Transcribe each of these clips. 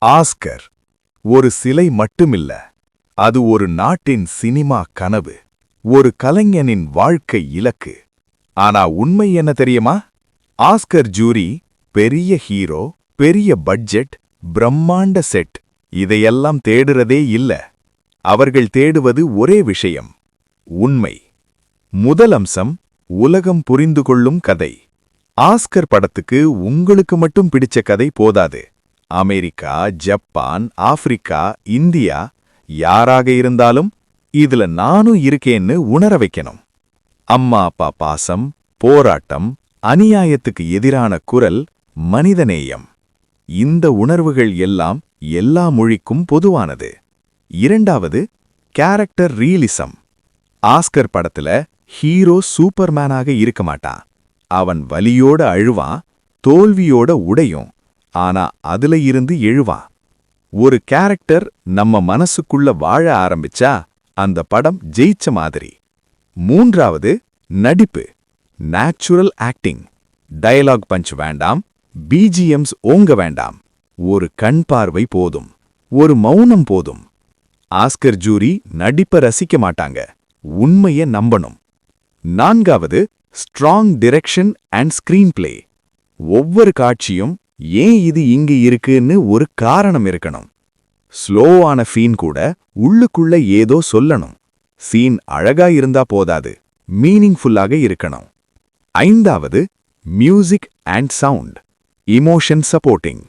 Oscar ஒரு சிலை மட்டுமில்ல, அது ஒரு நாட்டின் சினிமா கனவு, ஒரு கலைஞனின் வாழ்க்கை இலக்கு. ஆனா உண்மை என்ன தெரியுமா? ஆஸ்கர் ஜூரி பெரிய ஹீரோ, பெரிய பட்ஜெட், பிரம்மாண்ட செட் இதையெல்லாம் தேடுறதே இல்ல. அவர்கள் தேடுவது ஒரே விஷயம்: உண்மை. முதல் அம்சம், உலகம் புரிந்து கொள்ளும் கதை. ஆஸ்கர் படத்துக்கு உங்களுக்கு மட்டும் பிடிச்ச கதை போதாது. அமெரிக்கா, ஜப்பான், ஆப்பிரிக்கா, இந்தியா, யாராக இருந்தாலும் இதுல நானும் இருக்கேன்னு உணர வைக்கணும். அம்மா அப்பா பாசம், போராட்டம், அநியாயத்துக்கு எதிரான குரல், மனிதநேயம். இந்த உணர்வுகள் எல்லாம் எல்லா மொழிக்கும் பொதுவானது. இரண்டாவது, கேரக்டர் ரியலிசம். ஆஸ்கர் படத்துல ஹீரோ சூப்பர்மேனாக இருக்க மாட்டான். அவன் வலியோட அழுவான், தோல்வியோட உடையும், ஆனா அதுல இருந்து எழுவான். ஒரு கேரக்டர் நம்ம மனசுக்குள்ள வாழ ஆரம்பிச்சா அந்த படம் ஜெயிச்ச மாதிரி. மூன்றாவது, நடிப்பு, நேச்சுரல் ஆக்டிங். டயலாக் பஞ்ச் வேண்டாம், பிஜிஎம்ஸ் ஓங்க வேண்டாம். ஒரு கண் பார்வை போதும், ஒரு மௌனம் போதும். ஆஸ்கர் ஜூரி நடிப்பை ரசிக்க மாட்டாங்க, உண்மையை நம்பணும். நான்காவது, strong direction and screen play. ஒவ்வொரு காட்சியும் ஏன் இது இங்கு இருக்குன்னு ஒரு காரணம் இருக்கணும். ஸ்லோவான சீன் கூட உள்ளுக்குள்ள ஏதோ சொல்லணும். சீன் அழகா இருந்தா போதாது, மீனிங்ஃபுல்லாக இருக்கணும். ஐந்தாவது, music and sound, emotion supporting.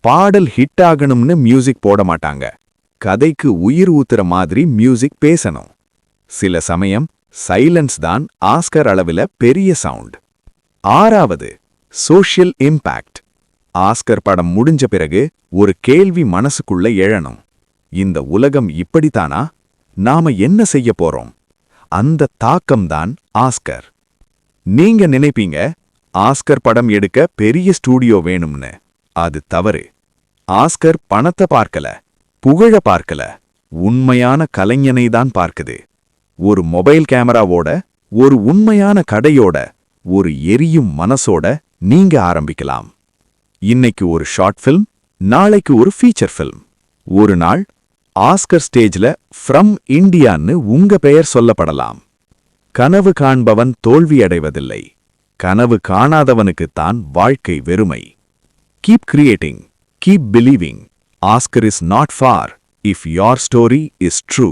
பாடல் ஹிட் ஆகணும்னு மியூசிக் போட மாட்டாங்க, கதைக்கு உயிர் ஊத்துற மாதிரி மியூசிக் பேசணும். சில சமயம் சைலன்ஸ் தான் ஆஸ்கர் அளவில பெரிய சவுண்ட். ஆறாவது, சோஷியல் இம்பாக்ட். ஆஸ்கர் படம் முடிஞ்ச பிறகு ஒரு கேள்வி மனசுக்குள்ள எழணும்: இந்த உலகம் இப்படித்தானா? நாம என்ன செய்ய போறோம்? அந்த தாக்கம்தான் ஆஸ்கர். நீங்க நினைப்பீங்க ஆஸ்கர் படம் எடுக்க பெரிய ஸ்டூடியோ வேணும்னு. அது தவறு. ஆஸ்கர் பணத்தை பார்க்கல, புகழ பார்க்கல, உண்மையான கலைஞனை தான் பார்க்குது. ஒரு மொபைல் கேமராவோட, ஒரு உண்மையான கடையோட, ஒரு எரியும் மனசோட நீங்க ஆரம்பிக்கலாம். இன்னைக்கு ஒரு ஷார்ட் ஃபில்ம், நாளைக்கு ஒரு ஃபீச்சர் ஃபில்ம். ஒரு நாள் ஆஸ்கர் ஸ்டேஜ்ல ஃப்ரம் இண்டியான்னு உங்க பெயர் சொல்லப்படலாம். கனவு காண்பவன் தோல்வியடைவதில்லை, கனவு காணாதவனுக்குத்தான் வாழ்க்கை வெறுமை. Keep creating, keep believing. Oscar is not for if your story is true.